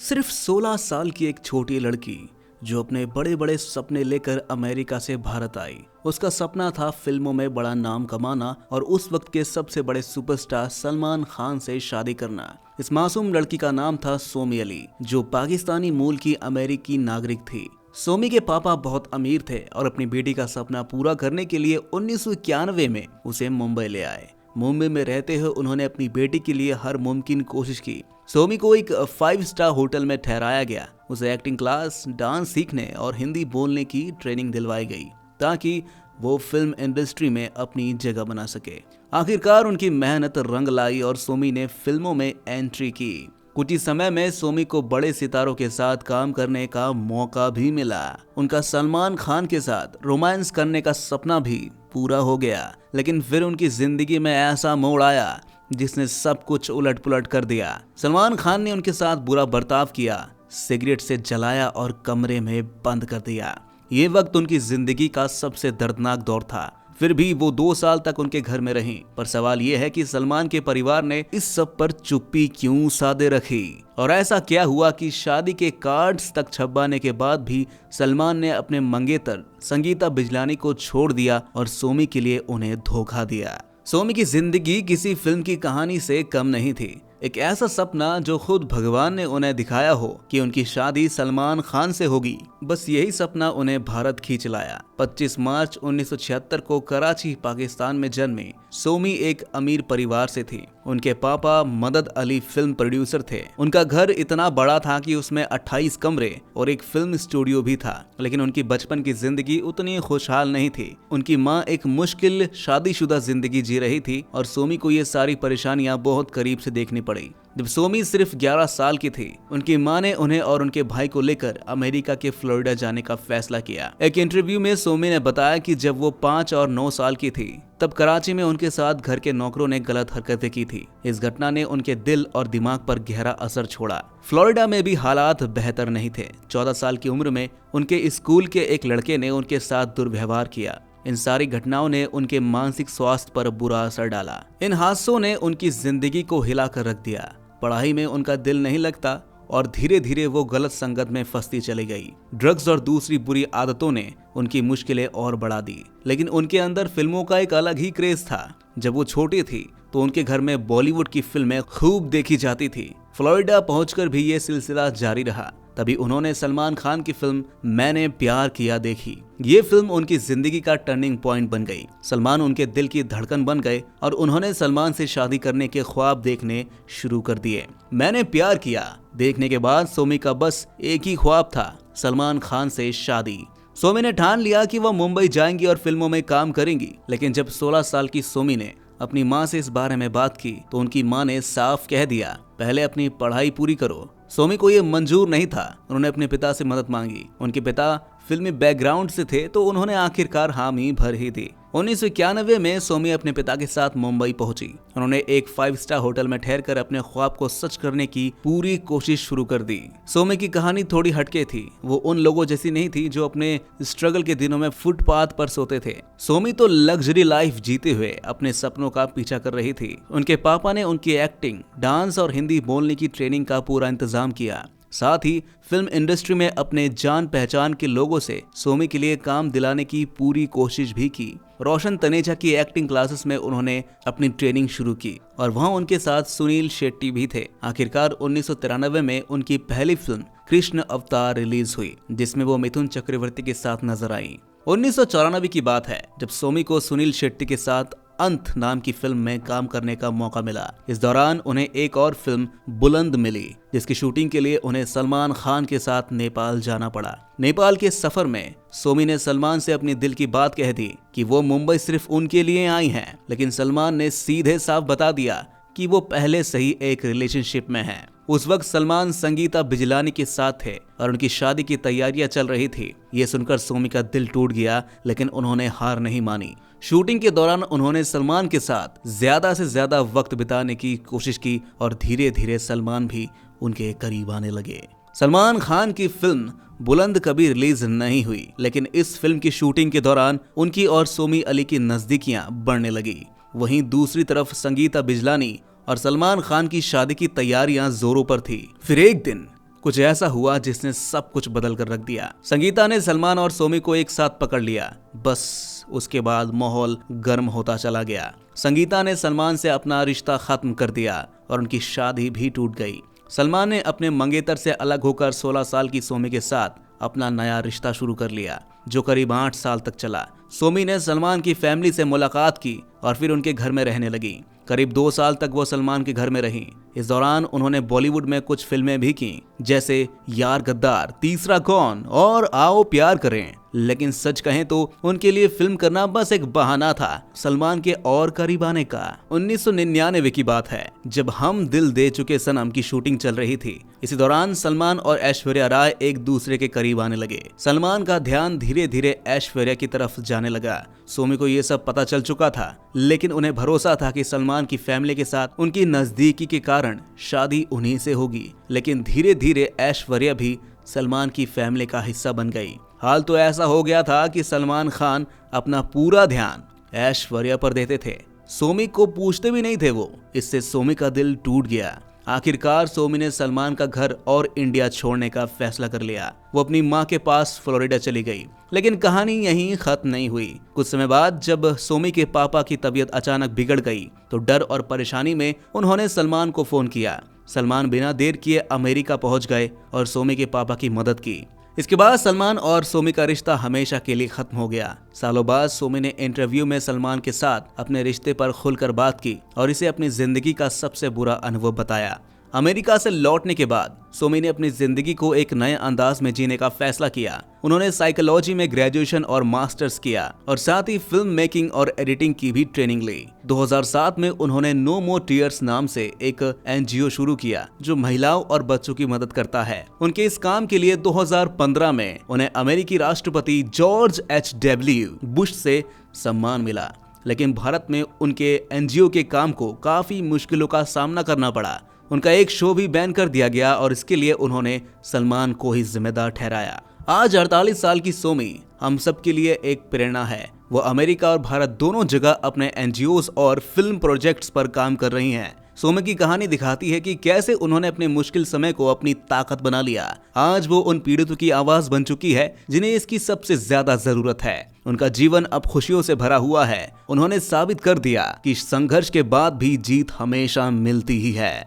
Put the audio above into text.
सिर्फ 16 साल की एक छोटी लड़की जो अपने बड़े बड़े सपने लेकर अमेरिका से भारत आई। उसका सपना था फिल्मों में बड़ा नाम कमाना और उस वक्त के सबसे बड़े सुपरस्टार सलमान खान से शादी करना। इस मासूम लड़की का नाम था सोमी अली, जो पाकिस्तानी मूल की अमेरिकी नागरिक थी। सोमी के पापा बहुत अमीर थे और अपनी बेटी का सपना पूरा करने के लिए 1991 में उसे मुंबई ले आए। मुंबई में रहते हुए उन्होंने अपनी बेटी के लिए हर मुमकिन कोशिश की। सोमी को एक 5 स्टार होटल में ठहराया गया। उसे एक्टिंग क्लास, डांस सीखने और हिंदी बोलने की ट्रेनिंग दिलवाई गई ताकि वो फिल्म इंडस्ट्री में अपनी जगह बना सके। आखिरकार उनकी मेहनत रंग लाई और सोमी ने फिल्मों में एंट्री की। कुछ ही समय में सोमी को बड़े सितारों के साथ काम करने का मौका भी मिला। उनका सलमान खान के साथ रोमांस करने का सपना भी पूरा हो गया, लेकिन फिर उनकी जिंदगी में ऐसा मोड़ आया जिसने सब कुछ उलट पुलट कर दिया। सलमान खान ने उनके साथ बुरा बर्ताव किया, सिगरेट से जलाया और कमरे में बंद कर दिया। ये वक्त उनकी जिंदगी का सबसे दर्दनाक दौर था। फिर भी वो 2 साल तक उनके घर में रहीं। पर सवाल ये है कि सलमान के परिवार ने इस सब पर चुप्पी क्यों साधे रखी, और ऐसा क्या हुआ कि शादी के कार्ड्स तक छपवाने के बाद भी सलमान ने अपने मंगेतर संगीता बिजलानी को छोड़ दिया और सोमी के लिए उन्हें धोखा दिया। सोमी की जिंदगी किसी फिल्म की कहानी से कम नहीं थी। एक ऐसा सपना जो खुद भगवान ने उन्हें दिखाया हो कि उनकी शादी सलमान खान से होगी। बस यही सपना उन्हें भारत खींच लाया। 25 मार्च 1976 को कराची, पाकिस्तान में जन्मी सोमी एक अमीर परिवार से थी। उनके पापा मदद अली फिल्म प्रोड्यूसर थे। उनका घर इतना बड़ा था कि उसमें 28 कमरे और एक फिल्म स्टूडियो भी था। लेकिन उनकी बचपन की जिंदगी उतनी खुशहाल नहीं थी। उनकी माँ एक मुश्किल शादीशुदा जिंदगी जी रही थी और सोमी को ये सारी परेशानियां बहुत करीब से देखनी पड़ी। जब सोमी सिर्फ 11 साल की थी, उनकी मां ने उन्हें और उनके भाई को लेकर अमेरिका के फ्लोरिडा जाने का फैसला किया। एक इंटरव्यू में सोमी ने बताया कि जब वो 5 और 9 साल की थी, तब कराची में उनके साथ घर के नौकरों ने गलत हरकतें की थी। इस घटना ने उनके दिल और दिमाग पर गहरा असर छोड़ा। फ्लोरिडा में भी हालात बेहतर नहीं थे। 14 साल की उम्र में उनके स्कूल के एक लड़के ने उनके साथ दुर्व्यवहार किया। इन सारी घटनाओं ने उनके मानसिक स्वास्थ्य पर बुरा असर डाला। इन हादसों ने उनकी जिंदगी को हिलाकर रख दिया। पढ़ाई में उनका दिल नहीं लगता और धीरे धीरे वो गलत संगत में फंसती चली गई। ड्रग्स और दूसरी बुरी आदतों ने उनकी मुश्किलें और बढ़ा दी। लेकिन उनके अंदर फिल्मों का एक अलग ही क्रेज था। जब वो छोटी थी तो उनके घर में बॉलीवुड की फिल्में खूब देखी जाती थी। फ्लोरिडा पहुंचकर भी ये सिलसिला जारी रहा। तभी उन्होंने सलमान खान की फिल्म मैंने प्यार किया देखी। ये फिल्म उनकी जिंदगी का टर्निंग पॉइंट बन गई। सलमान उनके दिल की धड़कन बन गए और उन्होंने सलमान से शादी करने के ख्वाब देखने शुरू कर दिए। मैंने प्यार किया देखने के बाद सोमी का बस एक ही ख्वाब था, सलमान खान से शादी। सोमी ने ठान लिया कि वह मुंबई जाएंगी और फिल्मों में काम करेंगी। लेकिन जब 16 साल की सोमी ने अपनी माँ से इस बारे में बात की तो उनकी माँ ने साफ कह दिया, पहले अपनी पढ़ाई पूरी करो। सोमी को ये मंजूर नहीं था। उन्होंने अपने पिता से मदद मांगी। उनके पिता फिल्मी बैकग्राउंड से थे तो उन्होंने आखिरकार हामी भर ही दी। 1991 में सोमी अपने पिता के साथ मुंबई पहुंची। उन्होंने एक 5 स्टार होटल में ठहरकर अपने ख्वाब को सच करने की पूरी कोशिश शुरू कर दी। सोमी की कहानी थोड़ी हटके थी। वो उन लोगों जैसी नहीं थी जो अपने स्ट्रगल के दिनों में फुटपाथ पर सोते थे। सोमी तो लग्जरी लाइफ जीते हुए अपने सपनों का पीछा कर रही थी। उनके पापा ने उनकी एक्टिंग, डांस और हिंदी बोलने की ट्रेनिंग का पूरा इंतजाम किया। साथ ही फिल्म इंडस्ट्री में अपने जान पहचान के लोगों से सोमी के लिए काम दिलाने की पूरी कोशिश भी की। रोशन तनेजा की एक्टिंग क्लासेस में उन्होंने अपनी ट्रेनिंग शुरू की और वहां उनके साथ सुनील शेट्टी भी थे। आखिरकार 1993 में उनकी पहली फिल्म कृष्ण अवतार रिलीज हुई, जिसमें वो मिथुन चक्रवर्ती के साथ नजर आई। 1994 की बात है जब सोमी को सुनील शेट्टी के साथ अंत नाम की फिल्म में काम करने का मौका मिला। इस दौरान उन्हें एक और फिल्म बुलंद मिली, जिसकी शूटिंग के लिए उन्हें सलमान खान के साथ नेपाल जाना पड़ा। नेपाल के सफर में सोमी ने सलमान से अपनी दिल की बात कह दी कि वो मुंबई सिर्फ उनके लिए आई हैं। लेकिन सलमान ने सीधे साफ बता दिया कि वो पहले से ही एक रिलेशनशिप में हैं। उस वक्त सलमान संगीता बिजलानी के साथ थे और उनकी शादी की तैयारियां चल रही थी। ये सुनकर सोमी का दिल टूट गया, लेकिन उन्होंने हार नहीं मानी। शूटिंग के दौरान उन्होंने सलमान के साथ ज्यादा से ज्यादा वक्त बिताने की कोशिश की और धीरे धीरे सलमान भी उनके करीब आने लगे। सलमान खान की फिल्म बुलंद कभी रिलीज नहीं हुई, लेकिन इस फिल्म की शूटिंग के दौरान उनकी और सोमी अली की नजदीकियां बढ़ने लगी। वहीं दूसरी तरफ संगीता बिजलानी और सलमान खान की शादी की तैयारियां जोरों पर थी। फिर एक दिन कुछ ऐसा हुआ जिसने सब कुछ बदल कर रख दिया। संगीता ने सलमान और सोमी को एक साथ पकड़ लिया। बस उसके बाद माहौल गर्म होता चला गया। संगीता ने सलमान से अपना रिश्ता खत्म कर दिया और उनकी शादी भी टूट गई। सलमान ने अपने मंगेतर से अलग होकर 16 साल की सोमी के साथ अपना नया रिश्ता शुरू कर लिया, जो करीब 8 साल तक चला। सोमी ने सलमान की फैमिली से मुलाकात की और फिर उनके घर में रहने लगी। करीब 2 साल तक वो सलमान के घर में रहीं। इस दौरान उन्होंने बॉलीवुड में कुछ फिल्में भी की, जैसे यार गद्दार, तीसरा कौन और आओ प्यार करें। लेकिन सच कहें तो उनके लिए फिल्म करना बस एक बहाना था सलमान के और करीब आने का। 1999 की बात है, जब हम दिल दे चुके सनम की शूटिंग चल रही थी। इसी दौरान सलमान और ऐश्वर्या राय एक दूसरे के करीब आने लगे। सलमान का ध्यान धीरे धीरे ऐश्वर्या की तरफ जाने लगा। सोमी को ये सब पता चल चुका था, लेकिन उन्हें भरोसा था कि सलमान की फैमिली के साथ उनकी नजदीकी के कारण शादी उन्हीं से होगी। लेकिन धीरे धीरे ऐश्वर्या भी सलमान की फैमिली का हिस्सा बन गई। हाल तो ऐसा हो गया था कि सलमान खान अपना पूरा ध्यान ऐश्वर्या पर देते थे, सोमी को पूछते भी नहीं थे वो। इससे सोमी का दिल टूट गया। आखिरकार सोमी ने सलमान का घर और इंडिया छोड़ने का फैसला कर लिया। वो अपनी माँ के पास फ्लोरिडा चली गई। लेकिन कहानी यहीं खत्म नहीं हुई। कुछ समय बाद जब सोमी के पापा की तबीयत अचानक बिगड़ गई तो डर और परेशानी में उन्होंने सलमान को फोन किया। सलमान बिना देर किए अमेरिका पहुंच गए और सोमी के पापा की मदद की। इसके बाद सलमान और सोमी का रिश्ता हमेशा के लिए खत्म हो गया। सालों बाद सोमी ने इंटरव्यू में सलमान के साथ अपने रिश्ते पर खुलकर बात की और इसे अपनी जिंदगी का सबसे बुरा अनुभव बताया। अमेरिका से लौटने के बाद सोमी ने अपनी जिंदगी को एक नए अंदाज में जीने का फैसला किया। उन्होंने साइकोलॉजी में ग्रेजुएशन और मास्टर्स किया और साथ ही फिल्म मेकिंग और एडिटिंग की भी ट्रेनिंग ली। 2007 में उन्होंने नो मोर टीयर्स नाम से एक एनजीओ शुरू किया जो महिलाओं और बच्चों की मदद करता है। उनके इस काम के लिए 2015 में उन्हें अमेरिकी राष्ट्रपति जॉर्ज H.W. बुश से सम्मान मिला। लेकिन भारत में उनके एनजीओ के काम को काफी मुश्किलों का सामना करना पड़ा। उनका एक शो भी बैन कर दिया गया और इसके लिए उन्होंने सलमान को ही जिम्मेदार ठहराया। आज 48 साल की सोमी हम सब के लिए एक प्रेरणा है। वो अमेरिका और भारत दोनों जगह अपने एनजीओज और फिल्म प्रोजेक्ट्स पर काम कर रही हैं। सोमी की कहानी दिखाती है कि कैसे उन्होंने अपने मुश्किल समय को अपनी ताकत बना लिया। आज वो उन पीड़ितों की आवाज बन चुकी है जिन्हें इसकी सबसे ज्यादा जरूरत है। उनका जीवन अब खुशियों से भरा हुआ है। उन्होंने साबित कर दिया कि संघर्ष के बाद भी जीत हमेशा मिलती ही है।